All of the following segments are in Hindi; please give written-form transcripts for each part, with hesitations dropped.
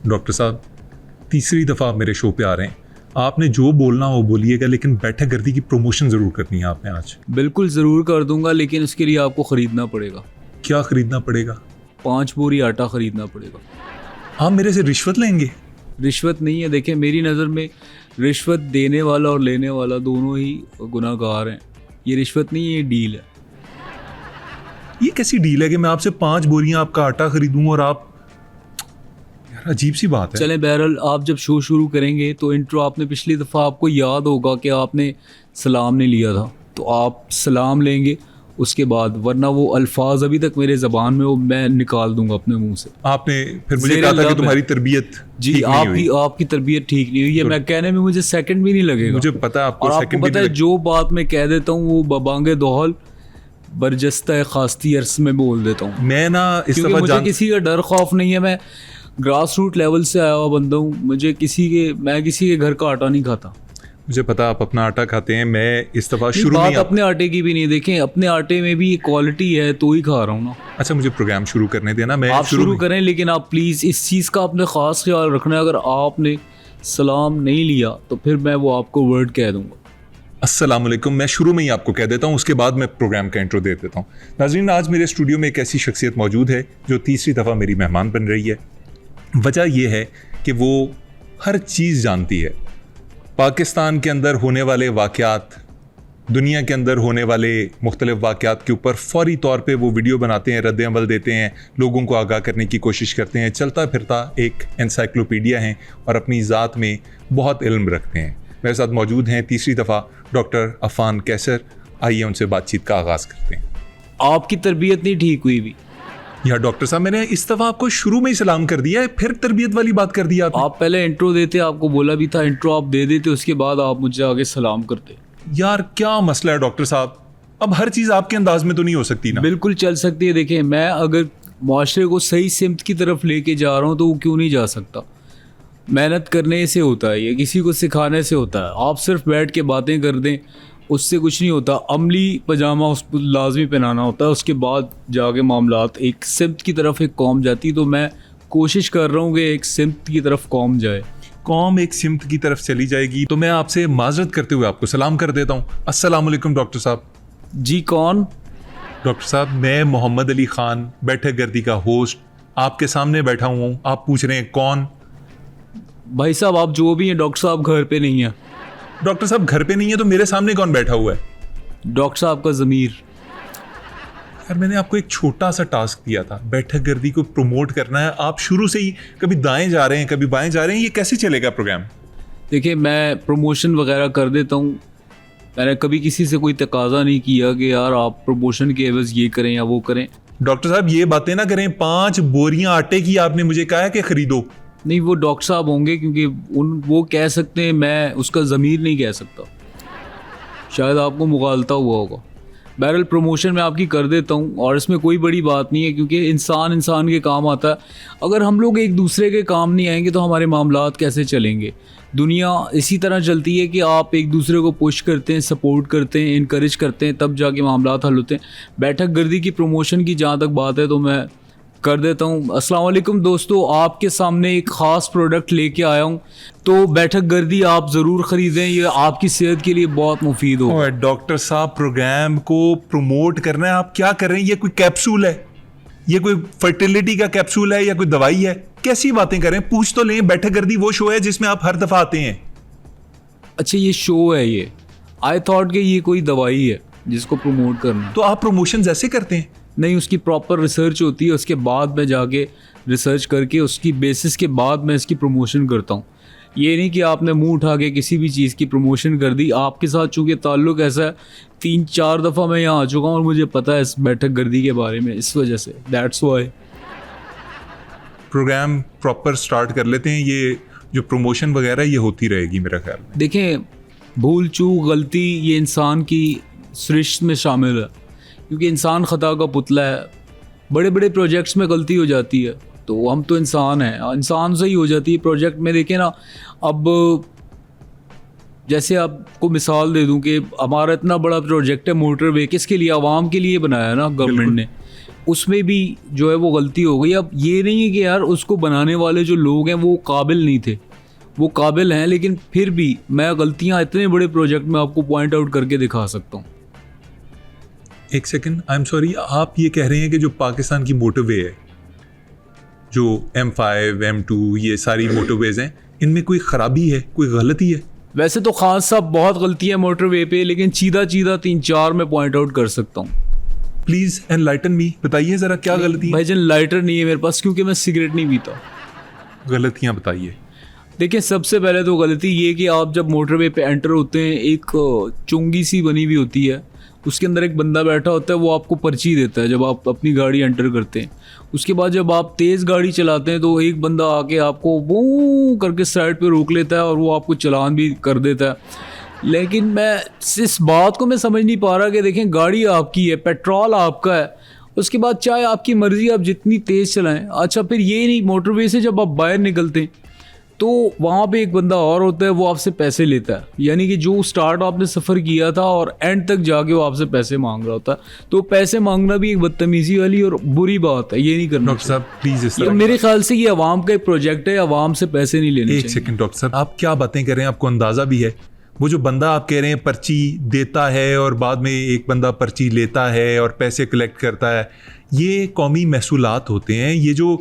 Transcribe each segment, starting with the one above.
डॉक्टर साहब, तीसरी दफ़ा आप मेरे शो पे आ रहे हैं। आपने जो बोलना हो बोलिएगा, लेकिन बैठक गर्दी की प्रमोशन ज़रूर करनी है आपने आज। बिल्कुल ज़रूर कर दूंगा, लेकिन उसके लिए आपको ख़रीदना पड़ेगा। क्या ख़रीदना पड़ेगा? 5 बोरी आटा ख़रीदना पड़ेगा। आप मेरे से रिश्वत लेंगे? रिश्वत नहीं है, देखिए मेरी नज़र में रिश्वत देने वाला और लेने वाला दोनों ही गुनाहगार हैं। ये रिश्वत नहीं है, ये डील है। ये कैसी डील है कि मैं आपसे 5 बोरियां आपका आटा खरीदूं और आप, यार अजीब सी बात है। चलें, बहरहाल आप जब शो शुरू करेंगे तो इंट्रो आपने पिछली दफ़ा आपको याद होगा कि आपने सलाम नहीं लिया था, तो आप सलाम लेंगे उसके बाद, वरना वो अल्फाज अभी तक मेरे ज़बान में वो मैं निकाल दूंगा अपने मुंह से। आपने फिर मुझे कहा था कि तुम्हारी तरबियत जी, ठीक नहीं हुई। आपकी तरबियत ठीक नहीं हुई है, मैं कहने में मुझे सेकंड भी नहीं लगेगा। मुझे पता है आपको और सेकंड आपको भी पता नहीं है जो बात मैं कह देता हूँ वो बबांगे दोहल बरजस्ता खास्ती अर्स में बोल देता हूँ। मैं ना इस क्योंकि दफा मुझे किसी का डर खौफ नहीं है, मैं ग्रास रूट लेवल से आया हुआ बंदा हूँ। मैं किसी के घर का आटा नहीं खाता। मुझे पता आप अपना आटा खाते हैं। मैं इस दफा नहीं, शुरू बात में अपने आटे की भी नहीं, देखें अपने आटे में भी क्वालिटी है तो ही खा रहा हूँ ना। अच्छा, मुझे प्रोग्राम शुरू करने देना। मैं आप शुरू करें, लेकिन आप प्लीज़ इस चीज़ का अपने ख़ास ख्याल रखना है। अगर आपने सलाम नहीं लिया तो फिर मैं वो आपको वर्ड कह दूँगा। अस्सलाम वालेकुम। मैं शुरू में ही आपको कह देता हूँ, उसके बाद मैं प्रोग्राम का इंट्रो दे देता हूँ। नाज़रीन, आज मेरे स्टूडियो में एक ऐसी शख्सियत मौजूद है जो तीसरी दफ़ा मेरी मेहमान बन रही है। वजह यह है कि वो हर चीज़ जानती है। पाकिस्तान के अंदर होने वाले वाक़यात, दुनिया के अंदर होने वाले मुख्तलिफ वाक़यात के ऊपर फ़ौरी तौर पे वो वीडियो बनाते हैं, रद्द अमल देते हैं, लोगों को आगाह करने की कोशिश करते हैं। चलता फिरता एक एनसाइक्लोपीडिया हैं और अपनी ज़ात में बहुत इल्म रखते हैं। मेरे साथ मौजूद हैं तीसरी दफ़ा डॉक्टर अफ़ान कैसर। आइए उनसे बातचीत का आगाज़ करते हैं। आपकी तरबियत नहीं ठीक हुई भी। यार डॉक्टर साहब, मैंने इस दफ़ा आपको शुरू में ही सलाम कर दिया है, फिर तरबियत वाली बात कर दिया आपने। आप पहले इंट्रो देते, आपको बोला भी था इंट्रो आप दे देते, उसके बाद आप मुझे आगे सलाम करते। यार क्या मसला है डॉक्टर साहब? अब हर चीज़ आपके अंदाज में तो नहीं हो सकती ना। बिल्कुल चल सकती है। देखें, मैं अगर माशरे को सही सिमत की तरफ लेके जा रहा हूँ तो वो क्यों नहीं जा सकता। मेहनत करने से होता है, ये किसी को सिखाने से होता है। आप सिर्फ बैठ के बातें कर दें उससे कुछ नहीं होता। अमली पजामा उसको लाजमी पहनाना होता है, उसके बाद जाके मामलात एक सिमत की तरफ एक कौम जाती। तो मैं कोशिश कर रहा हूँ कि एक सिमत की तरफ कौम जाए। कौम एक सिमत की तरफ चली जाएगी तो मैं आपसे माजरत करते हुए आपको सलाम कर देता हूँ। अस्सलाम वालेकुम डॉक्टर साहब। जी कौन? डॉक्टर साहब, मैं मोहम्मद अली ख़ान, बैठक गर्दी का होस्ट, आपके सामने बैठा हुआ हूँ। आप पूछ रहे हैं कौन? भाई साहब आप जो भी हैं, डॉक्टर साहब घर पे नहीं है। डॉक्टर साहब घर पे नहीं है तो मेरे सामने कौन बैठा हुआ है? डॉक्टर साहब का ज़मीर। यार मैंने आपको एक छोटा सा टास्क दिया था, बैठक गर्दी को प्रमोट करना है। आप शुरू से ही कभी दाएं जा रहे हैं, कभी बाएं जा रहे हैं। ये कैसे चलेगा प्रोग्राम? देखिए, मैं प्रमोशन वगैरह कर देता हूँ। मैंने कभी किसी से कोई तकाजा नहीं किया कि यार आप प्रमोशन के एवज ये करें या वो करें। डॉक्टर साहब ये बातें ना करें। 5 बोरियां आटे की आपने मुझे कहा है कि खरीदो। नहीं, वो डॉक्टर साहब होंगे, क्योंकि वो कह सकते हैं, मैं उसका ज़मीर नहीं कह सकता। शायद आपको मुगालता हुआ होगा। बहरहाल प्रमोशन मैं आपकी कर देता हूँ और इसमें कोई बड़ी बात नहीं है, क्योंकि इंसान के काम आता है। अगर हम लोग एक दूसरे के काम नहीं आएंगे तो हमारे मामलात कैसे चलेंगे? दुनिया इसी तरह चलती है कि आप एक दूसरे को पुश करते हैं, सपोर्ट करते हैं, इनकरेज करते हैं, तब जाके मामलात हल होते हैं। बैठक गर्दी की प्रमोशन की जहाँ तक बात है तो मैं कर देता हूँ। अस्सलाम वालेकुम दोस्तों, आपके सामने एक ख़ास प्रोडक्ट लेके आया हूँ, तो बैठक गर्दी आप ज़रूर ख़रीदें, ये आपकी सेहत के लिए बहुत मुफीद हो। डॉक्टर साहब प्रोग्राम को प्रमोट करना है, आप क्या कर रहे हैं? ये कोई कैप्सूल है? ये कोई फर्टिलिटी का कैप्सूल है या कोई दवाई है? कैसी बातें कर रहे हैं? पूछ तो लें। बैठक गर्दी वो शो है जिसमें आप हर दफ़ा आते हैं। अच्छा ये शो है, ये आई थॉट कि ये कोई दवाई है जिसको प्रमोट करना। तो आप प्रमोशन ऐसे करते हैं? नहीं, उसकी प्रॉपर रिसर्च होती है, उसके बाद मैं जाके रिसर्च करके उसकी बेसिस के बाद मैं इसकी प्रमोशन करता हूँ। ये नहीं कि आपने मुंह उठा के किसी भी चीज़ की प्रमोशन कर दी। आपके साथ चूँकि ताल्लुक़ ऐसा है, 3-4 दफ़ा मैं यहाँ आ चुका हूँ और मुझे पता है इस बैठक गर्दी के बारे में, इस वजह से that's why. Programme proper start कर लेते हैं। ये जो प्रमोशन वगैरह ये होती रहेगी मेरा ख्याल में। देखें, भूल चूक गलती ये इंसान की सृष्ट में शामिल है, क्योंकि इंसान ख़ता का पुतला है। बड़े बड़े प्रोजेक्ट्स में गलती हो जाती है, तो हम तो इंसान हैं, इंसान से ही हो जाती है। प्रोजेक्ट में देखें ना, अब जैसे आपको मिसाल दे दूं कि हमारा इतना बड़ा प्रोजेक्ट है मोटरवे, किसके लिए? आवाम के लिए बनाया है ना गवर्नमेंट ने। उसमें भी जो है वो गलती हो गई। अब ये नहीं है कि यार उसको बनाने वाले जो लोग हैं वो काबिल नहीं थे, वो काबिल हैं, लेकिन फिर भी मैं गलतियां इतने बड़े प्रोजेक्ट में आपको पॉइंट आउट करके दिखा सकता हूँ। एक सेकंड, आई एम सॉरी, आप ये कह रहे हैं कि जो पाकिस्तान की मोटरवे है, जो M5, M2, ये सारी मोटरवेज हैं, इनमें कोई ख़राबी है, कोई गलती है? वैसे तो खान साहब बहुत गलतियाँ मोटरवे पे, लेकिन सीधा 3-4 में पॉइंट आउट कर सकता हूँ। प्लीज़ एनलाइटन मी, बताइए ज़रा क्या गलती है? भाईजान लाइटर नहीं है मेरे पास क्योंकि मैं सिगरेट नहीं पीता। गलतियाँ बताइए। देखिए सबसे पहले तो गलती ये कि आप जब मोटरवे पे एंटर होते हैं, एक चुंगी सी बनी हुई होती है, उसके अंदर एक बंदा बैठा होता है, वो आपको पर्ची देता है जब आप अपनी गाड़ी एंटर करते हैं। उसके बाद जब आप तेज़ गाड़ी चलाते हैं तो एक बंदा आके आपको वो करके साइड पे रोक लेता है और वो आपको चालान भी कर देता है। लेकिन मैं इस बात को मैं समझ नहीं पा रहा कि देखें गाड़ी आपकी है, पेट्रोल आपका है, उसके बाद चाहे आपकी मर्ज़ी आप जितनी तेज़ चलाएं। अच्छा फिर ये नहीं, मोटरवे से जब आप बाहर निकलते हैं तो वहाँ पे एक बंदा और होता है, वो आपसे पैसे लेता है, यानी कि जो स्टार्ट आपने सफ़र किया था और एंड तक जाके वो आपसे पैसे मांग रहा होता है। तो पैसे मांगना भी एक बदतमीज़ी वाली और बुरी बात है, ये नहीं करना। डॉक्टर साहब प्लीज़ इस तरह, मेरे ख्याल से ये अवाम का एक प्रोजेक्ट है, अवाम से पैसे नहीं लेने एक सेकंड डॉक्टर साहब, आप क्या बातें कर रहे हैं? आपको अंदाज़ा भी है वो जो बंदा आप कह रहे हैं पर्ची देता है और बाद में एक बंदा पर्ची लेता है और पैसे कलेक्ट करता है, ये कौमी महसूलात होते हैं। ये जो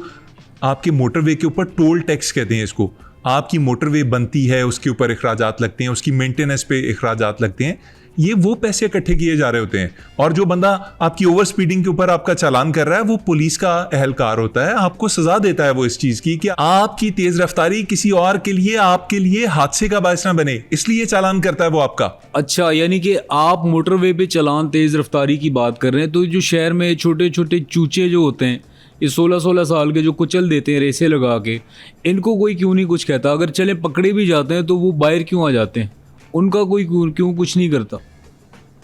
आपके मोटरवे के ऊपर टोल टैक्स कहते हैं इसको, आपकी मोटरवे बनती है, उसके ऊपर अखराजात लगते हैं, उसकी मेंटेनेंस पे अखराजात लगते हैं, ये वो पैसे इकट्ठे किए जा रहे होते हैं। और जो बंदा आपकी ओवर स्पीडिंग के ऊपर आपका चालान कर रहा है वो पुलिस का अहलकार होता है, आपको सजा देता है वो इस चीज़ की कि आपकी तेज़ रफ्तारी किसी और के लिए, आपके लिए हादसे का बायस ना बने, इसलिए चालान करता है वो आपका। अच्छा, यानी कि आप मोटरवे पे चालान तेज़ रफ्तारी की बात कर रहे हैं, तो जो शहर में छोटे छोटे चूचे जो होते हैं, ये 16-16 साल के जो कुचल देते हैं रेसे लगा के, इनको कोई क्यों नहीं कुछ कहता? अगर चले पकड़े भी जाते हैं तो वो बाहर क्यों आ जाते हैं? उनका कोई क्यों कुछ नहीं करता?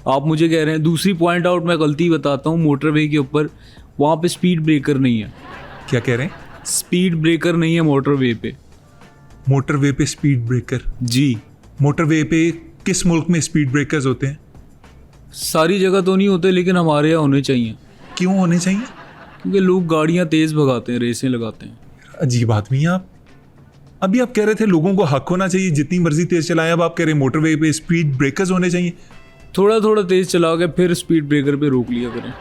आप मुझे कह रहे हैं। दूसरी पॉइंट आउट मैं गलती बताता हूँ, मोटरवे के ऊपर वहाँ पे स्पीड ब्रेकर नहीं है। क्या कह रहे हैं? स्पीड ब्रेकर नहीं है मोटरवे पे। मोटरवे पे स्पीड ब्रेकर? जी। मोटरवे पे किस मुल्क में स्पीड ब्रेकर्स होते हैं? सारी जगह तो नहीं होते, लेकिन हमारे यहाँ होने चाहिए। क्यों होने चाहिए? क्योंकि लोग गाड़ियाँ तेज़ भगाते हैं, रेसें लगाते हैं। अजीब आदमी हैं आप। अभी आप कह रहे थे लोगों को हक होना चाहिए जितनी मर्जी तेज चलाएं, अब आप कह रहे हैं मोटरवे पे स्पीड ब्रेकर्स होने चाहिए। थोड़ा थोड़ा तेज़ चला के फिर स्पीड ब्रेकर पे रोक लिया करें।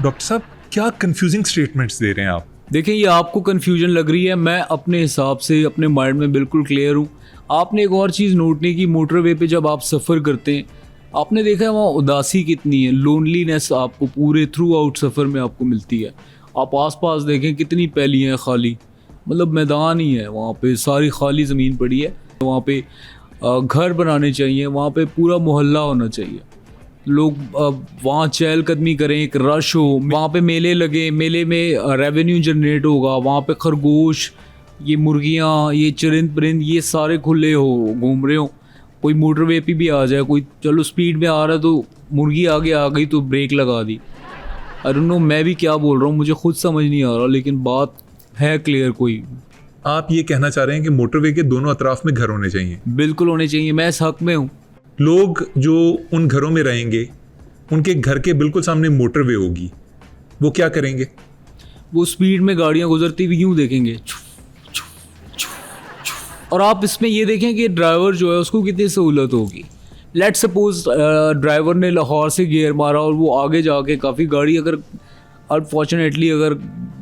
डॉक्टर साहब क्या कंफ्यूजिंग स्टेटमेंट्स दे रहे हैं आप? देखें, ये आपको कन्फ्यूजन लग रही है, मैं अपने हिसाब से अपने माइंड में बिल्कुल क्लियर हूँ। आपने एक और चीज़ नोट नहीं की, मोटरवे पे जब आप सफ़र करते हैं आपने देखा है वहाँ उदासी कितनी है, लोनलीनेस आपको पूरे थ्रू आउट सफ़र में आपको मिलती है। आप आसपास देखें कितनी पैलियाँ हैं खाली, मतलब मैदान ही है वहाँ पे, सारी खाली ज़मीन पड़ी है। वहाँ पे घर बनाने चाहिए, वहाँ पे पूरा मोहल्ला होना चाहिए, लोग वहाँ चहलकदमी करें, एक रश हो, वहाँ पे मेले लगे, मेले में रेवेन्यू जनरेट होगा, वहाँ पे खरगोश, ये मुर्गियाँ, ये चरिंद परिंद, ये सारे खुले हो, घूम रहे हो। कोई मोटरवे पे भी आ जाए, कोई चलो स्पीड में आ रहा है तो मुर्गी आगे आ गई तो ब्रेक लगा दी। आई डोंट नो मैं भी क्या बोल रहा हूँ, मुझे खुद समझ नहीं आ रहा, लेकिन बात है क्लियर। कोई आप ये कहना चाह रहे हैं कि मोटरवे के दोनों अतराफ में घर होने चाहिए? बिल्कुल होने चाहिए, मैं इस हक में हूँ। लोग जो उन घरों में रहेंगे उनके घर के बिल्कुल सामने मोटरवे होगी, वो क्या करेंगे? वो स्पीड में गाड़ियाँ गुजरती हुई यूँ देखेंगे। और आप इसमें ये देखें कि ड्राइवर जो है उसको कितनी सहूलत होगी। लेट्स सपोज ड्राइवर ने लाहौर से गियर मारा और वो आगे जाके काफ़ी गाड़ी अगर अनफॉर्चुनेटली अगर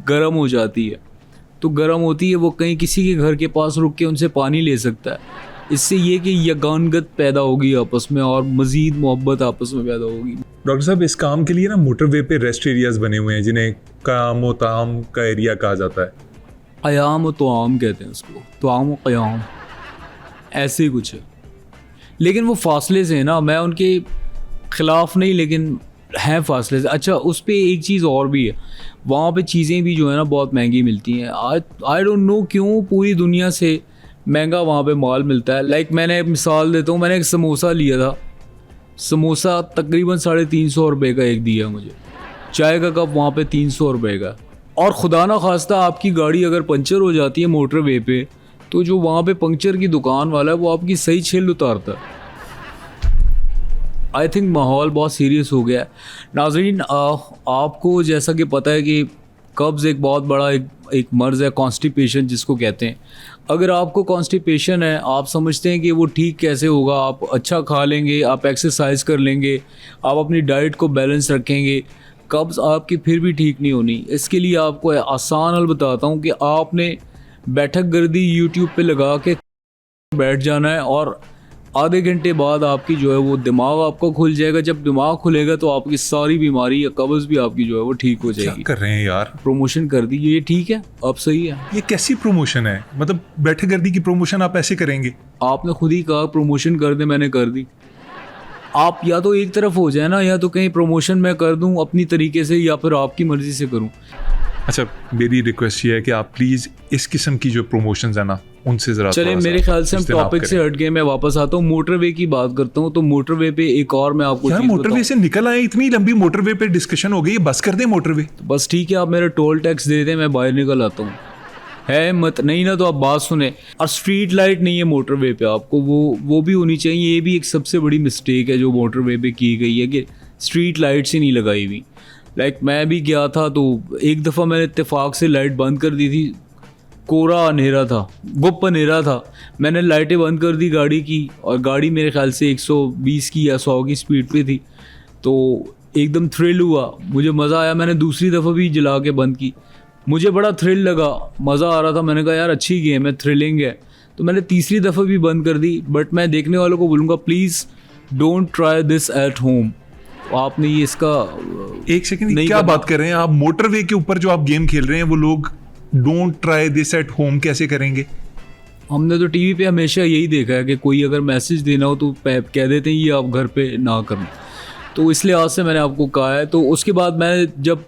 गर्म हो जाती है तो गर्म होती है, वो कहीं किसी के घर के पास रुक के उनसे पानी ले सकता है। इससे ये कि यगानगत पैदा होगी आपस में और मज़ीद मोहब्बत आपस में पैदा होगी। डॉक्टर साहब इस काम के लिए ना मोटरवे पे रेस्ट एरियाज बने हुए हैं जिन्हें क़याम व ताम का एरिया कहा जाता है। क़याम व तआम कहते हैं उसको, तआम व क़याम ऐसे ही कुछ है, लेकिन वो फासले से है ना, मैं उनके ख़िलाफ़ नहीं, लेकिन हैं फासले से। अच्छा उस पर एक चीज़ और भी है, वहाँ पे चीज़ें भी जो है ना बहुत महंगी मिलती हैं। आई डोंट नो क्यों पूरी दुनिया से महंगा वहाँ पे माल मिलता है। लाइक मैंने मिसाल देता हूँ, मैंने एक समोसा लिया था, समोसा तकरीबन 350 रुपये का एक दिया मुझे, चाय का कप वहाँ पे 300 रुपये का। और खुदा ना खास्ता आपकी गाड़ी अगर पंचर हो जाती है मोटरवे पे तो जो वहाँ पे पंक्चर की दुकान वाला है वो आपकी सही छिल उतारता है। आई थिंक माहौल बहुत सीरियस हो गया है। नाज़रीन, आपको जैसा कि पता है कि कब्ज़ एक बहुत बड़ा एक मर्ज़ है, कॉन्स्टिपेशन जिसको कहते हैं। अगर आपको कॉन्स्टिपेशन है, आप समझते हैं कि वो ठीक कैसे होगा, आप अच्छा खा लेंगे, आप एक्सरसाइज कर लेंगे, आप अपनी डाइट को बैलेंस रखेंगे, कब्ज़ आपकी फिर भी ठीक नहीं होनी। इसके लिए आपको आसान हल बताता हूँ कि आपने बैठक गर्दी यूट्यूब पे लगा के बैठ जाना है और आधे घंटे बाद आपकी जो है वो दिमाग आपका खुल जाएगा। जब दिमाग खुलेगा तो आपकी सारी बीमारी या कब्ज़ भी आपकी जो है वो ठीक हो क्या जाएगी। कर रहे हैं यार? प्रमोशन कर दी, ये ठीक है, अब सही है। ये कैसी प्रमोशन है? मतलब बैठक गर्दी की प्रमोशन आप ऐसे करेंगे? आपने खुद ही कहा प्रमोशन कर दे, मैंने कर दी। आप या तो एक तरफ हो जाए ना, या तो कहीं प्रमोशन मैं कर दूं अपनी तरीके से या फिर आपकी मर्ज़ी से करूं। अच्छा, मेरी रिक्वेस्ट ये है कि आप प्लीज़ इस किस्म की जो प्रमोशंस है ना, उनसे ज़रा चले, थोड़ा सा मेरे ख्याल से हम इज्तिनाब टॉपिक से करें। हट गए। मैं वापस आता हूँ, मोटरवे की बात करता हूँ। तो मोटरवे पे एक और मैं आपको यार चीज़ मोटरवे बताऊं। से निकल आए, इतनी लंबी मोटरवे पे डिस्कशन हो गई, बस कर दें मोटरवे। बस ठीक है, आप मेरा टोल टैक्स दे दें, मैं बाहर निकल आता हूँ। है मत नहीं ना, तो आप बात सुने। और स्ट्रीट लाइट नहीं है मोटरवे पे, आपको वो भी होनी चाहिए। ये भी एक सबसे बड़ी मिस्टेक है जो मोटरवे पे की गई है कि स्ट्रीट लाइट्स ही नहीं लगाई हुई। लाइक मैं भी गया था तो एक दफ़ा मैंने इत्तेफाक से लाइट बंद कर दी थी। कोरा अंधेरा था, गुप्त अंधेरा था, मैंने लाइटें बंद कर दी गाड़ी की, और गाड़ी मेरे ख्याल से 120 की या 100 की स्पीड पे थी। तो एकदम थ्रिल हुआ, मुझे मज़ा आया। मैंने दूसरी दफ़ा भी जला के बंद की, मुझे बड़ा थ्रिल लगा, मज़ा आ रहा था। मैंने कहा यार अच्छी गेम है, थ्रिलिंग है। तो मैंने तीसरी दफ़ा भी बंद कर दी। बट मैं देखने वालों को बोलूँगा please don't try this at home. आपने ये इसका एक सेकंड, नहीं क्या करना। बात कर रहे हैं आप? मोटरवे के ऊपर जो आप गेम खेल रहे हैं वो लोग don't try this at home कैसे करेंगे? हमने तो टीवी पे हमेशा यही देखा है कि कोई अगर मैसेज देना हो तो कह देते हैं ये आप घर पे ना करना। तो इस लिहाज से मैंने आपको कहा है। तो उसके बाद मैं जब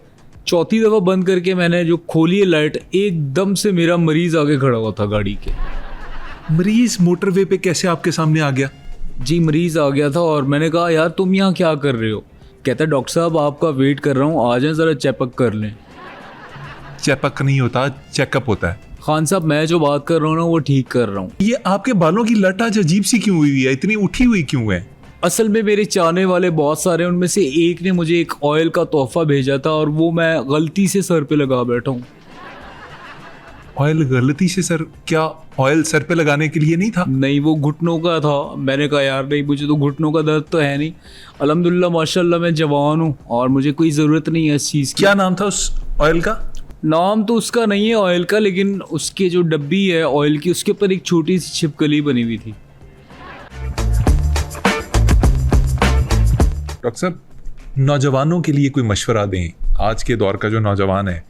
चौथी दफ़ा बंद करके मैंने जो खोली है लाइट, एकदम से मेरा मरीज़ आगे खड़ा हुआ था गाड़ी के। मरीज मोटरवे पे कैसे आपके सामने आ गया? जी, मरीज़ आ गया था और मैंने कहा यार तुम यहाँ क्या कर रहे हो? कहता डॉक्टर साहब आपका वेट कर रहा हूँ, आ जाएं ज़रा चेकअप कर लें। चेकअप नहीं होता, चेकअप होता है। खान साहब मैं जो बात कर रहा हूँ ना वो ठीक कर रहा हूँ। ये आपके बालों की लट आज अजीब सी क्यों हुई है? इतनी उठी हुई क्यों है? असल में मेरे चाहने वाले बहुत सारे हैं, उनमें से एक ने मुझे एक ऑयल का तोहफा भेजा था और वो मैं गलती से सर पे लगा बैठा हूँ। ऑयल गलती से? सर, क्या ऑयल सर पे लगाने के लिए नहीं था? नहीं, वो घुटनों का था। मैंने कहा यार नहीं, मुझे तो घुटनों का दर्द तो है नहीं, अल्हम्दुलिल्लाह माशाल्लाह मैं जवान हूँ और मुझे कोई ज़रूरत नहीं है इस चीज़ की। क्या नाम था उस ऑयल का? नाम तो उसका नहीं है ऑयल का, लेकिन उसके जो डब्बी है ऑयल की, उसके ऊपर एक छोटी सी छिपकली बनी हुई थी। डॉक्टर साहब, नौजवानों के लिए कोई मशवरा दें। आज के दौर का जो नौजवान है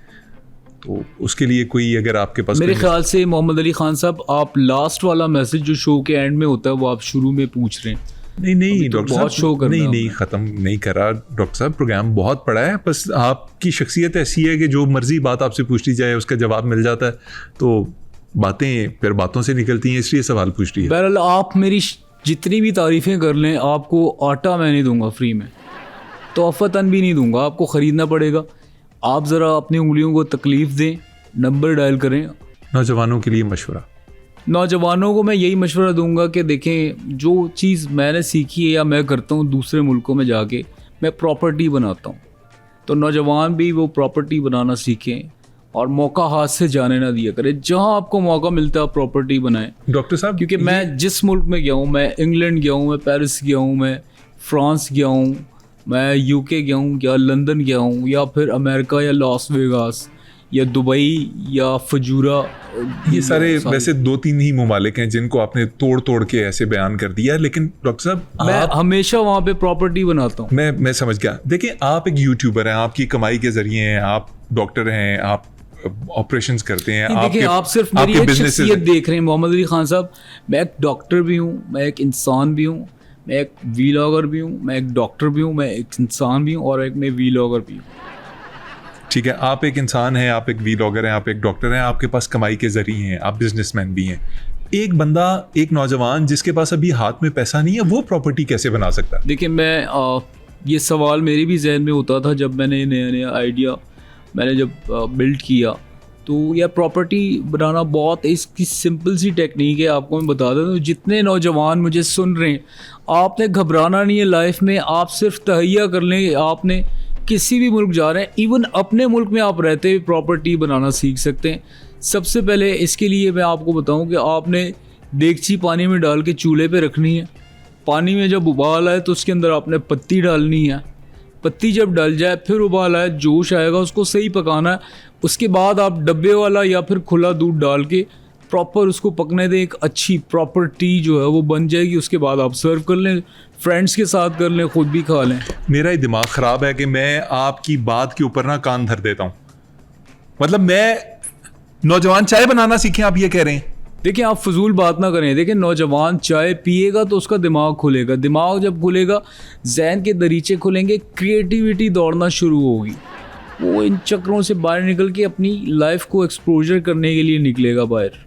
तो उसके लिए कोई, अगर आपके पास मेरे कोई ख्याल से मोहम्मद अली खान साहब, आप लास्ट वाला मैसेज जो शो के एंड में होता है वो आप शुरू में पूछ रहे हैं। नहीं तो डॉक्टर बहुत साहब, शो करना है नहीं ख़त्म नहीं करा डॉक्टर साहब, प्रोग्राम बहुत बड़ा है। बस आपकी शख्सियत ऐसी है कि जो मर्जी बात आपसे पूछ ली जाए उसका जवाब मिल जाता है। तो बातें फिर बातों से निकलती हैं, इसलिए सवाल पूछ रही है। बहरहाल आप मेरी जितनी भी तारीफ़ें कर लें, आपको आटा मैं नहीं दूंगा फ्री में, तोहफ़तन भी नहीं दूंगा, आपको ख़रीदना पड़ेगा। आप ज़रा अपनी उंगलियों को तकलीफ़ दें, नंबर डायल करें। नौजवानों के लिए मशवरा? नौजवानों को मैं यही मशवरा दूंगा कि देखें, जो चीज़ मैंने सीखी है या मैं करता हूँ दूसरे मुल्कों में जाके, मैं प्रॉपर्टी बनाता हूँ। तो नौजवान भी वो प्रॉपर्टी बनाना सीखें और मौका हाथ से जाने ना दिया करें। जहाँ आपको मौका मिलता है आप प्रॉपर्टी बनाएं। डॉक्टर साहब, क्योंकि मैं जिस मुल्क में गया हूँ, मैं इंग्लैंड गया हूँ, मैं पेरिस गया हूँ, मैं फ्रांस गया हूँ, मैं यूके गया हूँ या लंदन गया हूँ या फिर अमेरिका या लॉस वेगास या दुबई या फजूरा, ये सारे वैसे 2-3 ही ममालिक हैं जिनको आपने तोड़ तोड़ के ऐसे बयान कर दिया। लेकिन डॉक्टर साहब, मैं हमेशा वहाँ पे प्रॉपर्टी बनाता हूँ। मैं समझ गया। देखिए, आप एक यूट्यूबर हैं, आपकी कमाई के जरिए हैं, आप डॉक्टर हैं, आप ऑपरेशंस करते हैं। देखिए, आप सिर्फ मेरी एक शख्सियत देख रहे हैं मोहम्मद अली खान साहब। मैं एक डॉक्टर भी हूँ, मैं एक इंसान भी हूँ, मैं एक वीलॉगर भी हूँ, मैं एक डॉक्टर भी हूँ, मैं एक इंसान भी हूँ और एक मैं वीलॉगर भी हूँ। ठीक है, आप एक इंसान हैं, आप एक वीलॉगर हैं, आप एक डॉक्टर हैं, आपके पास कमाई के जरिए हैं, आप बिजनेसमैन भी हैं। एक बंदा, एक नौजवान जिसके पास अभी हाथ में पैसा नहीं है, वो प्रॉपर्टी कैसे बना सकता है? देखिए, मैं ये सवाल मेरे भी जहन में होता था जब मैंने नया नया आइडिया मैंने जब बिल्ड किया। तो यह प्रॉपर्टी बनाना बहुत इसकी सिंपल सी टेक्निक है। आपको मैं बता देता हूँ, जितने नौजवान मुझे सुन रहे हैं, आपने घबराना नहीं है लाइफ में, आप सिर्फ तहैया कर लें। आपने किसी भी मुल्क जा रहे हैं, इवन अपने मुल्क में आप रहते हुए प्रॉपर्टी बनाना सीख सकते हैं। सबसे पहले इसके लिए मैं आपको बताऊं कि आपने देगची पानी में डाल के चूल्हे पे रखनी है। पानी में जब उबाल आए तो उसके अंदर आपने पत्ती डालनी है। पत्ती जब डल जाए फिर उबाल आए, जोश आएगा, उसको सही पकाना है। उसके बाद आप डब्बे वाला या फिर खुला दूध डाल के प्रॉपर उसको पकने दें। एक अच्छी प्रॉपर टी जो है वो बन जाएगी। उसके बाद आप सर्व कर लें, फ्रेंड्स के साथ कर लें, ख़ुद भी खा लें। मेरा ही दिमाग ख़राब है कि मैं आपकी बात के ऊपर ना कान धर देता हूँ। मतलब मैं नौजवान चाय बनाना सीखें, आप ये कह रहे हैं? देखिए, आप फजूल बात ना करें। देखिए, नौजवान चाय पिएगा तो उसका दिमाग खुलेगा। दिमाग जब खुलेगा, जहन के दरीचे खुलेंगे, क्रिएटिविटी दौड़ना शुरू होगी। वो इन चक्रों से बाहर निकल के अपनी लाइफ को एक्सपोजर करने के लिए निकलेगा बाहर।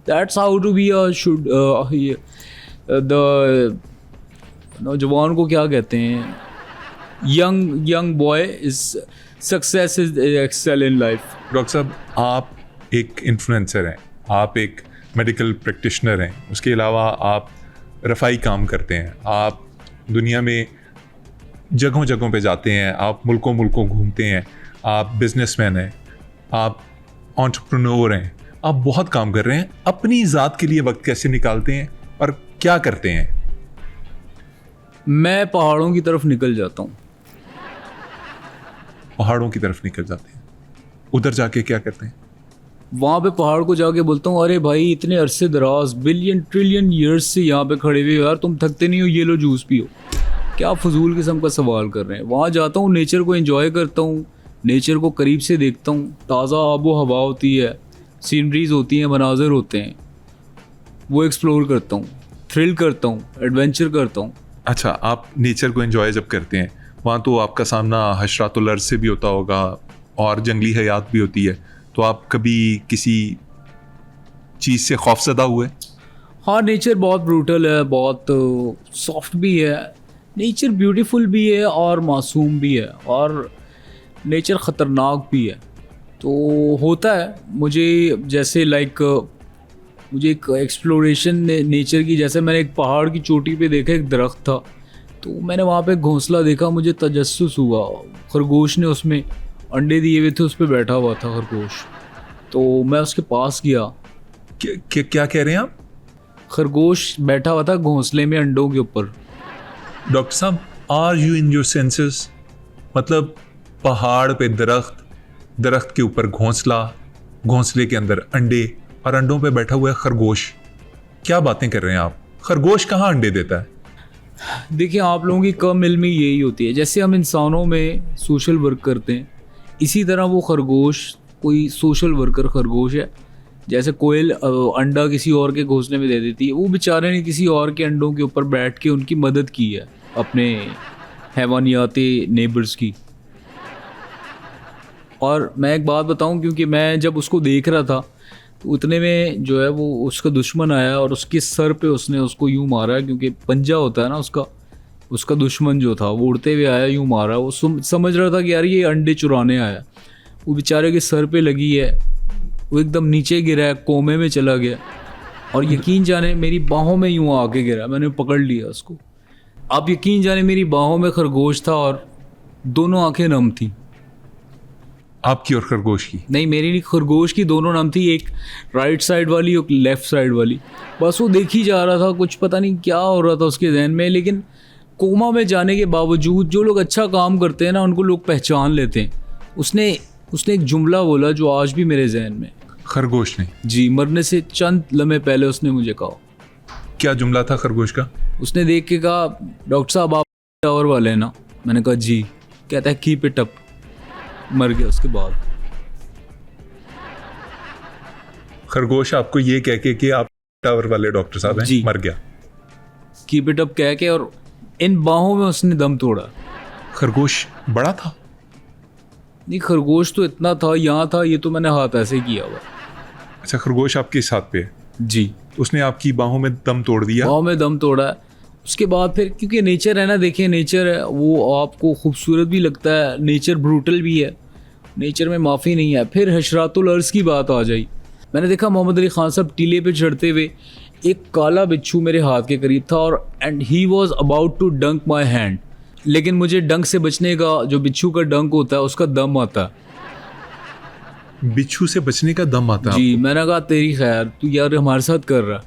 That's how to be the नौजवान को क्या कहते हैं, young boy is success is excel in life. Doctor साहब, आप एक इन्फ्लुएंसर हैं, आप एक मेडिकल प्रैक्टिशनर हैं, उसके अलावा आप रफ़ाई काम करते हैं, आप दुनिया में जगहों जगहों पे जाते हैं, आप मुल्कों मुल्कों घूमते हैं, आप बिजनेसमैन हैं, आप एंटरप्रेन्योर हैं, आप बहुत काम कर रहे हैं। अपनी ज़ात के लिए वक्त कैसे निकालते हैं और क्या करते हैं? मैं पहाड़ों की तरफ निकल जाता हूँ। पहाड़ों की तरफ निकल जाते हैं, उधर जाके क्या करते हैं? वहाँ पे पहाड़ को जाके बोलता हूँ, अरे भाई इतने अरसे दराज बिलियन ट्रिलियन ईयर्स से यहाँ पे खड़े हुए यार, तुम थकते नहीं हो, ये लो जूस पियो। क्या फजूल किस्म का सवाल कर रहे हैं। वहाँ जाता हूँ, नेचर को एंजॉय करता हूँ, नेचर को करीब से देखता हूँ। ताज़ा आबो हवा होती है, सीनरीज होती हैं, मनाजर होते हैं, वो एक्सप्लोर करता हूँ, थ्रिल करता हूँ, एडवेंचर करता हूँ। अच्छा, आप नेचर को एंजॉय जब करते हैं, वहाँ तो आपका सामना हशरातुल अर्ज़ से भी होता होगा और जंगली हयात भी होती है, तो आप कभी किसी चीज़ से खौफज़दा हुए? हाँ, नेचर बहुत ब्रूटल है, बहुत सॉफ्ट भी है। नेचर ब्यूटीफुल भी है और मासूम भी है, और नेचर ख़तरनाक भी है। तो होता है मुझे, जैसे मुझे एक एक्सप्लोरेशन नेचर की, जैसे मैंने एक पहाड़ की चोटी पे देखा एक दरख्त था, तो मैंने वहाँ पे घोंसला देखा, मुझे तजस्सुस हुआ। खरगोश ने उसमें अंडे दिए हुए थे, उस पर बैठा हुआ था खरगोश। तो मैं उसके पास गया। क्या कह रहे हैं आप? खरगोश बैठा हुआ था घोंसले में अंडों के ऊपर। डॉक्टर साहब, are you in your senses? मतलब पहाड़ पे दरख्त के ऊपर घोंसला, घोंसले के अंदर अंडे और अंडों पे बैठा हुआ है खरगोश। क्या बातें कर रहे हैं आप? खरगोश कहाँ अंडे देता है? देखिए, आप लोगों की कम इल्मी यही होती है। जैसे हम इंसानों में सोशल वर्क करते हैं, इसी तरह वो खरगोश कोई सोशल वर्कर खरगोश है। जैसे कोयल अंडा किसी और के घोंसले में दे देती है, वो बेचारे ने किसी और के अंडों के ऊपर बैठ के उनकी मदद की है, अपने हैवानियाती नेबर्स की। और मैं एक बात बताऊं, क्योंकि मैं जब उसको देख रहा था तो उतने में जो है वो उसका दुश्मन आया और उसके सर पे उसने उसको यूं मारा, क्योंकि पंजा होता है ना उसका दुश्मन जो था वो उड़ते हुए आया, यूं मारा। वो समझ रहा था कि यार ये अंडे चुराने आया। वो बेचारे के सर पे लगी है, वो एकदम नीचे गिरा है, कोमे में चला गया। और यकीन जाने मेरी बाहों में यूं आके गिरा, मैंने पकड़ लिया उसको। आप यकीन जाने मेरी बाहों में खरगोश था और दोनों आंखें नम थी। आपकी और खरगोश की? नहीं, मेरी नहीं, खरगोश की दोनों नम थी, एक राइट साइड वाली और लेफ़्ट साइड वाली। बस वो देख ही जा रहा था, कुछ पता नहीं क्या हो रहा था उसके जहन में। लेकिन कोमा में जाने के बावजूद जो लोग अच्छा काम करते हैं ना, उनको लोग पहचान लेते हैं। उसने एक जुमला बोला जो आज भी मेरे जहन में। खरगोश ने? जी, मरने से चंद लम्हे पहले उसने मुझे कहा। क्या जुमला था खरगोश का? उसने देख के कहा, डॉक्टर साहब आप टावर वाले हैं ना? मैंने कहा जी। कहता है कीप इट अप। मर गया उसके बाद। खरगोश आपको ये कह के कि आप टावर वाले डॉक्टर साहब हैं, मर गया। कीप इट अप कह के, और इन बाहों में उसने दम तोड़ा। खरगोश बड़ा था? नहीं, खरगोश तो इतना था, यहाँ था, ये तो मैंने हाथ ऐसे किया हुआ। अच्छा, खरगोश आपके इस हाथ पे है? जी। उसने आपकी बाहों में दम तोड़ दिया? बाहों में दम तोड़ा है। उसके बाद फिर, क्योंकि नेचर है ना, देखिए नेचर है, वो आपको खूबसूरत भी लगता है, नेचर ब्रूटल भी है, नेचर में माफ़ी नहीं है। फिर हशरातुल अर्ज़ की बात आ जाई। मैंने देखा मोहम्मद अली ख़ान साहब टीले पे चढ़ते हुए एक काला बिच्छू मेरे हाथ के करीब था और and he was about to dunk my hand, लेकिन मुझे डंक से बचने का, जो बिच्छू का डंक होता है उसका दम आता है। बिच्छू से बचने का दम आता है जी, मैंने कहा तेरी खैर, तू यार हमारे साथ कर रहा है,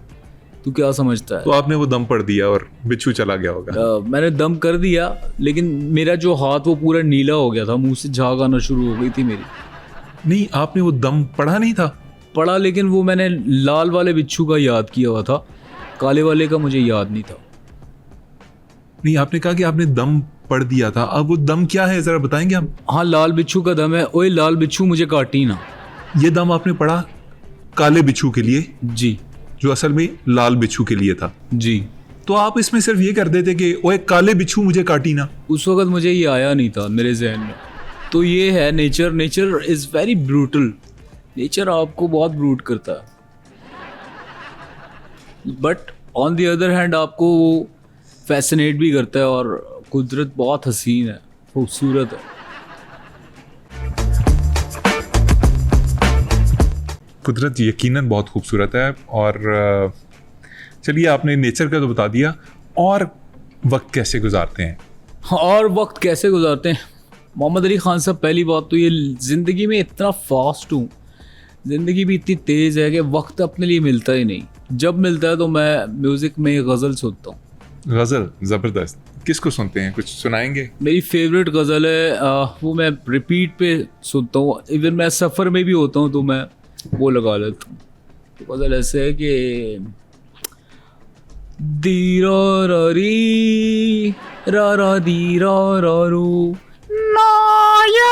तू क्या समझता है। तो आपने वो दम पड़ दिया और बिच्छू चला गया होगा। मैंने दम कर दिया, लेकिन मेरा जो हाथ वो पूरा नीला हो गया था, मुंह से झाग आना शुरू हो गई थी मेरी। नहीं, आपने वो दम पड़ा नहीं था? पड़ा, लेकिन वो मैंने लाल वाले बिच्छू का याद किया हुआ था, काले वाले का मुझे याद नहीं था। नहीं, आपने कहा कि आपने दम पड़ दिया था, अब वो दम क्या है जरा बताएंगे आप? हाँ, लाल बिच्छू का दम है। ओए लाल बिच्छू मुझे काटी ना। ये दम आपने पड़ा काले बिच्छू के लिए, जी जो असल में लाल बिच्छू के लिए था। जी। तो आप इसमें सिर्फ ये कर देते कि ओए काले बिच्छू मुझे काटी ना। उस वक्त मुझे ये आया नहीं था मेरे जहन में। तो ये है nature. Nature is very brutal. Nature आपको बहुत ब्रूट करता है, but on the other hand आपको वो फैसिनेट भी करता है। और कुदरत बहुत हसीन है, खूबसूरत है। कुदरत यकीनन बहुत खूबसूरत है। और चलिए, आपने नेचर का तो बता दिया, और वक्त कैसे गुजारते हैं? और वक्त कैसे गुजारते हैं मोहम्मद अली ख़ान साहब, पहली बात तो ये ज़िंदगी में इतना फास्ट हूँ, ज़िंदगी भी इतनी तेज़ है कि वक्त अपने लिए मिलता ही नहीं। जब मिलता है तो मैं म्यूज़िक में गज़ल सुनता हूँ। गज़ल ज़बरदस्त। किसको सुनते हैं, कुछ सुनाएंगे? मेरी फेवरेट गज़ल है, वो मैं रिपीट पे सुनता हूँ। इवन मैं सफ़र में भी होता हूँ तो मैं वो लगा लेता हूँ। तो गज़ल ऐसे है कि दीरा री रा रा दीरा रा रू नाया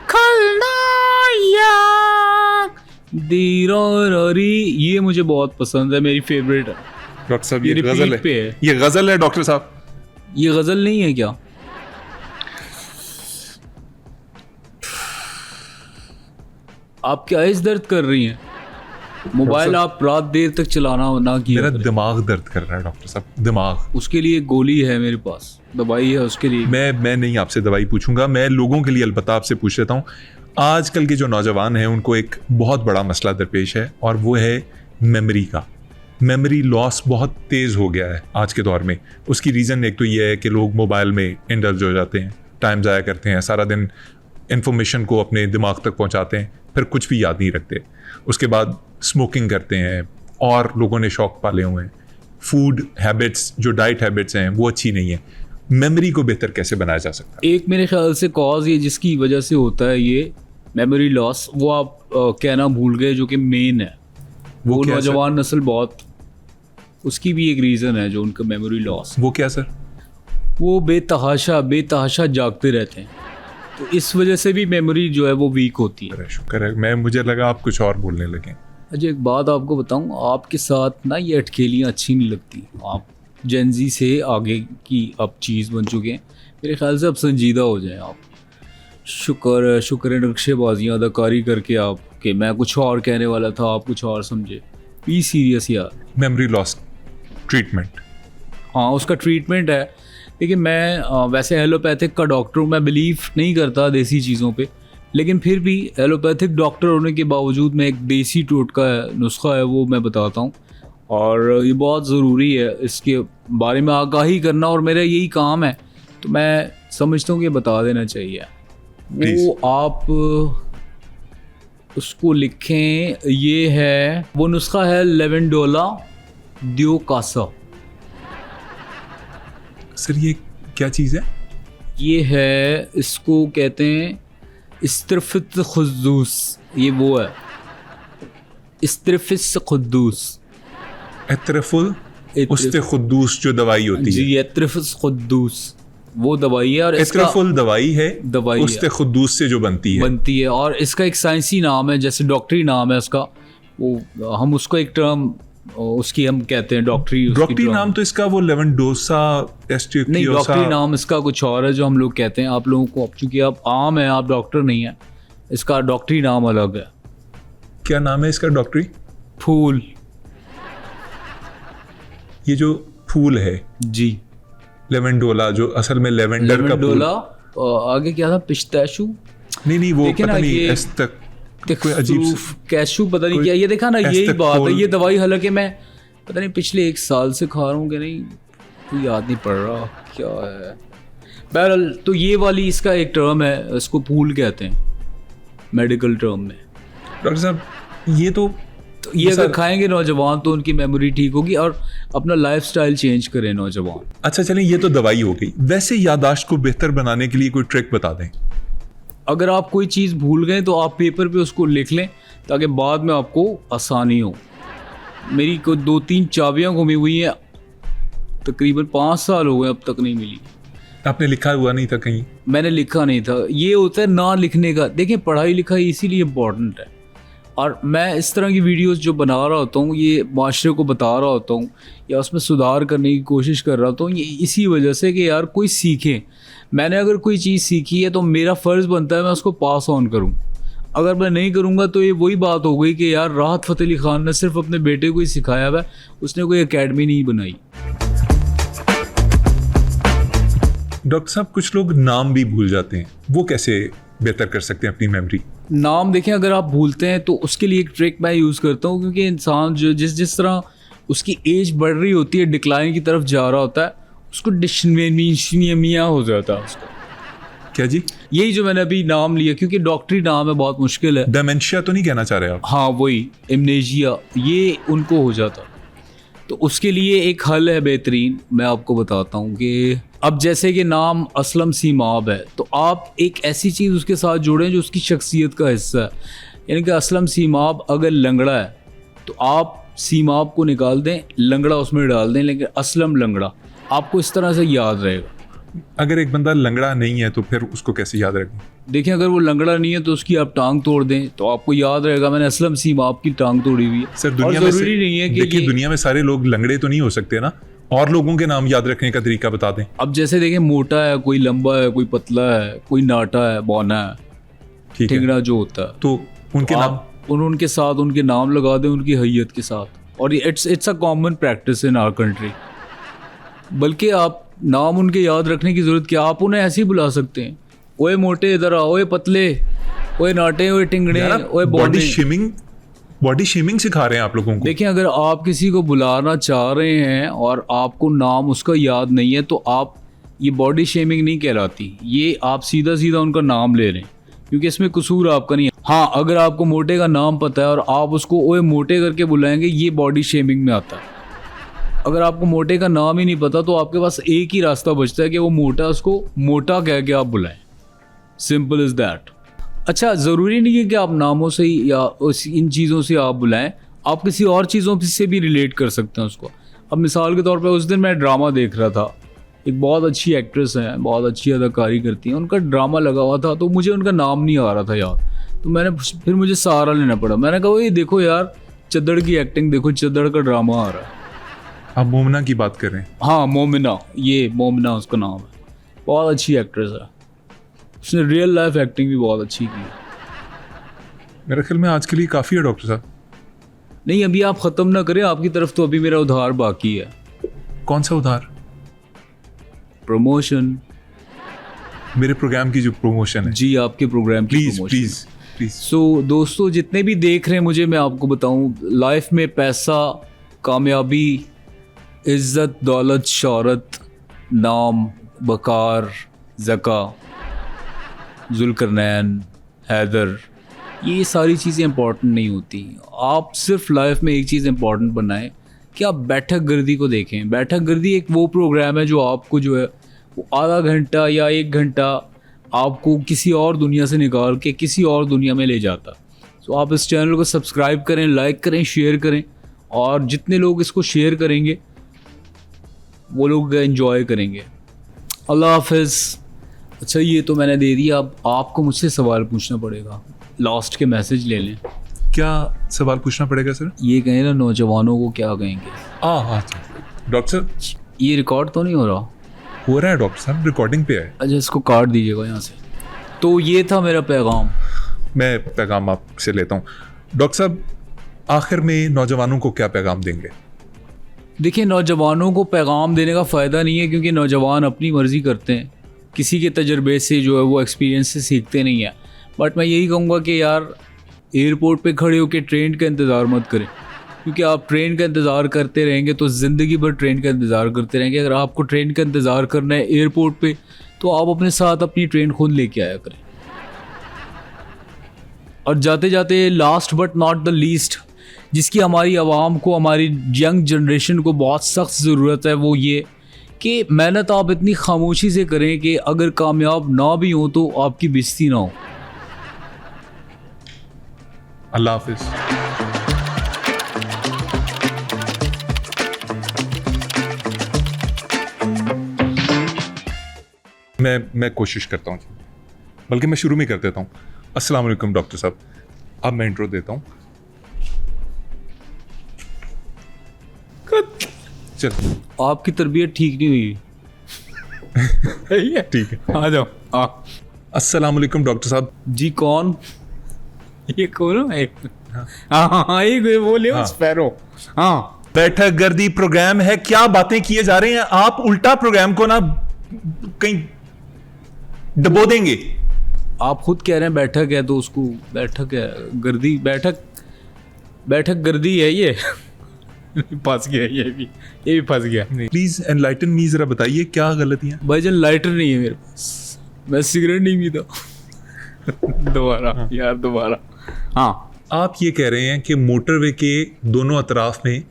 खलनाया दीरा रा री। ये मुझे बहुत पसंद है, मेरी फेवरेट है। डॉक्टर साहब, ये ये गज़ल रिपीट पे है। ये गज़ल है डॉक्टर साहब? ये गज़ल नहीं है क्या? आप क्या इस दर्द कर रही हैं? मोबाइल आप रात देर तक चलाना ना किया मेरा करें। दिमाग दर्द कर रहा है डॉक्टर साहब, दिमाग। उसके लिए गोली है मेरे पास, दवाई है उसके लिए। मैं नहीं आपसे दवाई पूछूंगा, मैं लोगों के लिए अलबत्ता आपसे पूछ लेता हूँ। आजकल के जो नौजवान हैं उनको एक बहुत बड़ा मसला दरपेश है, और वो है मेमोरी का। मेमोरी लॉस बहुत तेज़ हो गया है आज के दौर में। उसकी रीज़न एक तो ये है कि लोग मोबाइल में इंडल्ज हो जाते हैं, टाइम ज़ाया करते हैं, सारा दिन इंफॉर्मेशन को अपने दिमाग तक पहुंचाते हैं, फिर कुछ भी याद नहीं रखते। उसके बाद स्मोकिंग करते हैं, और लोगों ने शौक पाले हुए हैं। फूड हैबिट्स, जो डाइट हैबिट्स हैं, वो अच्छी नहीं है। मेमोरी को बेहतर कैसे बनाया जा सकता है? एक मेरे ख्याल से कॉज ये जिसकी वजह से होता है ये मेमोरी लॉस, वो आप कहना भूल गए, जो कि मेन है। वो क्या सर? नौजवान नस्ल बहुत, उसकी भी एक रीज़न है जो उनका मेमोरी लॉस। वो क्या सर? वो बेतहाशा जागते रहते हैं, तो इस वजह से भी मेमोरी जो है वो वीक होती है। शुक्र है, मुझे लगा आप कुछ और बोलने लगे। अच्छा, एक बात आपको बताऊं, आपके साथ ना ये अटखेलियाँ अच्छी नहीं लगती। आप जेनजी से आगे की अब चीज़ बन चुके हैं। मेरे ख्याल से अब संजीदा हो जाएं आप। शुक्र है नक्शेबाजियाँ अदाकारी करके आप, कि मैं कुछ और कहने वाला था, आप कुछ और समझे। बी सीरियस यार। Memory loss treatment? हाँ, उसका ट्रीटमेंट है, लेकिन मैं वैसे एलोपैथिक का डॉक्टर हूँ। मैं बिलीव नहीं करता देसी चीज़ों पे, लेकिन फिर भी एलोपैथिक डॉक्टर होने के बावजूद मैं एक देसी टोटका है, नुस्खा है, वो मैं बताता हूँ। और ये बहुत ज़रूरी है इसके बारे में आगाही करना, और मेरा यही काम है, तो मैं समझता हूँ कि बता देना चाहिए। वो आप उसको लिखें, ये है वो नुस्खा है लेवेंडोला दियो कासा। सर ये क्या चीज़ है? ये है, इसको कहते हैं इस्तिरफित खुद्दूस। ये वो है इस्तिरफिस खुद्दूस, एत्रफुल उस्ते खुद्दूस जो दवाई होती है। जी, इस्तिरफिस खुद्दूस वो दवाई है। और एत्रफुल दवाई है, दवाई उस्ते खुद्दूस से जो बनती है। और इसका एक साइंसी नाम है, जैसे डॉक्टरी नाम है उसका, वो हम उसको एक टर्म उसकी हम कहते हैं डॉक्टरी नाम तो इसका वो लेवेंडोसा एस्टियोसा नहीं, डॉक्टरी नाम इसका कुछ और है जो हम लोग कहते हैं। आप लोगों को, चूंकि आप आम है, आप डॉक्टर नहीं है, इसका डॉक्टरी नाम अलग है। क्या नाम है इसका डॉक्टरी? फूल। ये जो फूल है जी, लेवेंडोला, जो असल में लेवेंडर का फूल। आगे क्या था, पिस्ताशू? नहीं वो देखिए पता ना, नहीं ये एस तक कोई अजीब कैशू पता नहीं क्या, ये देखा ना, यही बात है। ये दवाई हालांकि मैं पता नहीं पिछले 1 साल से खा रहा हूँ कि नहीं, कोई याद नहीं पड़ रहा क्या है। बहरहाल तो ये वाली इसका एक टर्म है, इसको फूल कहते हैं मेडिकल टर्म में। डॉक्टर साहब ये तो ये अगर खाएंगे नौजवान तो उनकी मेमोरी ठीक होगी और अपना लाइफस्टाइल चेंज करें नौजवान। अच्छा चलें, ये तो दवाई हो गई। वैसे याददाश्त को बेहतर बनाने के लिए कोई ट्रिक बता दें। अगर आप कोई चीज़ भूल गए तो आप पेपर पे उसको लिख लें ताकि बाद में आपको आसानी हो। मेरी को 2-3 चाबियाँ गुमी हुई हैं, तकरीबन 5 साल हो गए, अब तक नहीं मिली। आपने लिखा हुआ नहीं था कहीं? मैंने लिखा नहीं था। ये होता है ना लिखने का। देखिए पढ़ाई लिखाई इसीलिए इम्पोर्टेंट है, और मैं इस तरह की वीडियोस जो बना रहा होता हूँ, ये माशरे को बता रहा होता हूँ या उसमें सुधार करने की कोशिश कर रहा होता हूँ, ये इसी वजह से कि यार कोई सीखे। मैंने अगर कोई चीज़ सीखी है तो मेरा फ़र्ज़ बनता है मैं उसको पास ऑन करूँ। अगर मैं नहीं करूँगा तो ये वही बात हो गई कि यार राहत फ़तेह अली ख़ान ने सिर्फ अपने बेटे को ही सिखाया हुआ है, उसने कोई एकेडमी नहीं बनाई। डॉक्टर साहब कुछ लोग नाम भी भूल जाते हैं, वो कैसे बेहतर कर सकते हैं अपनी मेमोरी? नाम देखें, अगर आप भूलते हैं तो उसके लिए एक ट्रिक मैं यूज़ करता हूँ, क्योंकि इंसान जो जिस तरह उसकी एज बढ़ रही होती है, डिक्लाइन की तरफ जा रहा होता है, उसको डिस्निमिया हो जाता है उसको। क्या जी? यही जो मैंने अभी नाम लिया, क्योंकि डॉक्टरी नाम है, बहुत मुश्किल है। डिमेंशिया तो नहीं कहना चाह रहे आप? हाँ वही, एमनेजिया, ये उनको हो जाता। तो उसके लिए एक हल है बेहतरीन, मैं आपको बताता हूँ कि अब जैसे कि नाम असलम सीमाब है, तो आप एक ऐसी चीज़ उसके साथ जोड़ें जो उसकी शख्सियत का हिस्सा है। यानी कि असलम सीमाब अगर लंगड़ा है तो आप सीमाब को निकाल दें, लंगड़ा उसमें डाल दें, लेकिन असलम लंगड़ा, आपको इस तरह से याद रहेगा। अगर एक बंदा लंगड़ा नहीं है तो फिर उसको कैसे याद रखें? देखिए अगर वो लंगड़ा नहीं है तो उसकी आप टांग तोड़ दें तो आपको याद रहेगा मैंने असलम सीमाब की टांग तोड़ी हुई है। सर दुनिया में ज़रूरी नहीं है कि देखिए दुनिया में सारे लोग लंगड़े तो नहीं हो सकते ना, और लोगों के नाम याद रखने का तरीका बता दें। अब जैसे देखें, मोटा है, कोई लंबा है, कोई पतला है, कोई नाटा है, बौना है, ठीक है, ठिंगड़ा जो होता है, तो उनके नाम उनके साथ उनके नाम लगा दें उनकी हैयत के साथ। और it's a common practice in our country. बल्कि आप नाम उनके याद रखने की ज़रूरत क्या, आप उन्हें ऐसे ही बुला सकते हैं, ओए मोटे इधर आओ, ओए पतले, ओए नाटे, ओए टिंगड़े, ओए बॉडी शेमिंग सिखा रहे हैं आप लोगों को। देखिए अगर आप किसी को बुलाना चाह रहे हैं और आपको नाम उसका याद नहीं है तो आप, ये बॉडी शेमिंग नहीं कहलाती, ये आप सीधा सीधा उनका नाम ले रहे हैं, क्योंकि इसमें कसूर आपका नहीं है। हाँ अगर आपको मोटे का नाम पता है और आप उसको ओए मोटे करके बुलाएंगे, ये बॉडी शेमिंग में आता है। अगर आपको मोटे का नाम ही नहीं पता तो आपके पास एक ही रास्ता बचता है कि वो मोटा, उसको मोटा कह के आप बुलाएं। Simple is that. अच्छा, ज़रूरी नहीं है कि आप नामों से ही या इन चीज़ों से आप बुलाएं, आप किसी और चीज़ों से भी रिलेट कर सकते हैं उसको। अब मिसाल के तौर पे उस दिन मैं ड्रामा देख रहा था, एक बहुत अच्छी एक्ट्रेस हैं, बहुत अच्छी अदाकारी करती हैं, उनका ड्रामा लगा हुआ था, तो मुझे उनका नाम नहीं आ रहा था याद, तो मैंने फिर मुझे सहारा लेना पड़ा। मैंने कहा ये देखो यार, चद्दड़ की एक्टिंग देखो, चद्दड़ का ड्रामा आ रहा है। आप मोमिना की बात कर रहे हैं? हाँ मोमिना, ये मोमिना उसका नाम है, बहुत अच्छी एक्ट्रेस है, उसने रियल लाइफ एक्टिंग भी बहुत अच्छी की है। मेरे ख्याल में आज के लिए काफ़ी है डॉक्टर साहब। नहीं अभी आप ख़त्म ना करें, आपकी तरफ तो अभी मेरा उधार बाकी है। कौन सा उधार? प्रमोशन, मेरे प्रोग्राम की जो प्रमोशन है। जी आपके प्रोग्राम की please promotion. Please please. So दोस्तों जितने भी देख रहे हैं मुझे, मैं आपको बताऊं, लाइफ में पैसा, कामयाबी, इज़्ज़त, दौलत, शोहरत, नाम, वकार, ज़का, ज़ुल्करनैन, हैदर, ये सारी चीज़ें इंपॉर्टेंट नहीं होती। आप सिर्फ लाइफ में एक चीज़ इंपॉर्टेंट बनाएं कि आप बैठक गर्दी को देखें। बैठक गर्दी एक वो प्रोग्राम है जो आपको जो है वो आधा घंटा या 1 घंटा आपको किसी और दुनिया से निकाल के किसी और दुनिया में ले जाता। तो आप इस चैनल को सब्सक्राइब करें, लाइक करें, शेयर करें, और जितने लोग इसको शेयर करेंगे वो लोग एंजॉय करेंगे। अल्लाह हाफिज़। अच्छा ये तो मैंने दे दिया, अब आपको मुझसे सवाल पूछना पड़ेगा, लास्ट के मैसेज ले लें। क्या सवाल पूछना पड़ेगा सर? ये कहें ना, नौजवानों को क्या कहेंगे? हाँ डॉक्टर साहब, ये रिकॉर्ड तो नहीं हो रहा? हो रहा है डॉक्टर साहब, रिकॉर्डिंग पे है। अच्छा इसको काट दीजिएगा यहाँ से। तो ये था मेरा पैगाम। मैं पैगाम आपसे लेता हूँ डॉक्टर साहब, आखिर में नौजवानों को क्या पैगाम देंगे? देखिए नौजवानों को पैगाम देने का फ़ायदा नहीं है, क्योंकि नौजवान अपनी मर्ज़ी करते हैं, किसी के तजर्बे से जो है वो एक्सपीरियंस से सीखते नहीं हैं। बट मैं यही कहूँगा कि यार एयरपोर्ट पे खड़े होकर ट्रेन का इंतज़ार मत करें, क्योंकि आप ट्रेन का इंतज़ार करते रहेंगे तो ज़िंदगी भर ट्रेन का इंतज़ार करते रहेंगे। अगर आपको ट्रेन का इंतज़ार करना है एयरपोर्ट पे, तो आप अपने साथ अपनी ट्रेन खुद लेके आया करें। और जाते जाते last but not the least, जिसकी हमारी आवाम को, हमारी यंग जनरेशन को बहुत सख्त ज़रूरत है, वो ये कि मेहनत आप इतनी खामोशी से करें कि अगर कामयाब ना भी हो तो आपकी बेइज्जती ना हो। अल्लाह हाफिज़। मैं कोशिश करता हूँ, बल्कि मैं शुरू में कर देता हूँ। अस्सलाम वालेकुम डॉक्टर साहब, अब मैं इंट्रो देता हूँ। चल, आपकी तरबियत ठीक नहीं हुई। ठीक है, आ जाओ। अस्सलाम वालेकुम डॉक्टर साहब। जी कौन? ये कौन है? हाँ ये बोले हाँ। स्पैरो। हाँ, बैठक गर्दी प्रोग्राम है, क्या बातें किए जा रहे हैं आप? उल्टा प्रोग्राम को ना कहीं डबो देंगे। आप खुद कह रहे हैं बैठक है, तो उसको बैठक है, गर्दी बैठक गर्दी है ये। फंस गया ये भी फंस गया। प्लीज एनलाइटन मी, जरा बताइए क्या गलतियां। भाईजान लाइटर नहीं है मेरे पास, मैं सिगरेट नहीं पीता। दोबारा। हाँ, आप ये कह रहे हैं कि मोटरवे के दोनों अतराफ में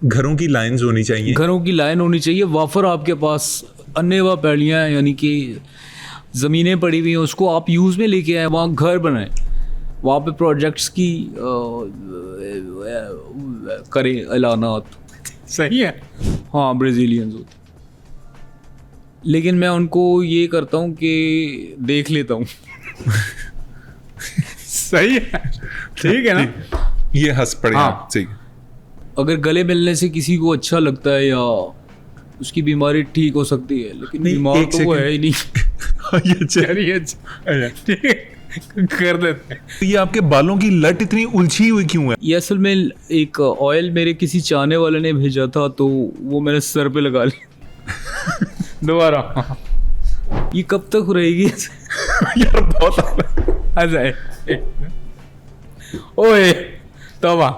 घरों की लाइंस होनी चाहिए। घरों की लाइन होनी चाहिए, वाफर आपके पास अन्नेवा पैलियाँ, यानी कि ज़मीनें पड़ी हुई हैं, उसको आप यूज़ में लेके आए, वहाँ घर बनाएं, वहाँ पे प्रोजेक्ट्स की करें ऐलानात। सही है। हाँ, ब्राज़ीलियंस होते, लेकिन मैं उनको ये करता हूँ कि देख लेता हूँ। सही है, ठीक है ना। ये हंस पड़े हाँ। आप, सही। अगर गले मिलने से किसी को अच्छा लगता है या उसकी बीमारी ठीक हो सकती है, लेकिन नहीं, बीमार एक तो वो है ही नहीं। ये चलिए ठीक है, कर देते हैं। ये आपके बालों की लट इतनी उलझी हुई क्यों है? ये असल में एक ऑयल मेरे किसी चाहने वाले ने भेजा था, तो वो मैंने सर पे लगा लिया। दोबारा। ये कब तक रहेगी? यार बहुत आ जाए। ओए तौबा।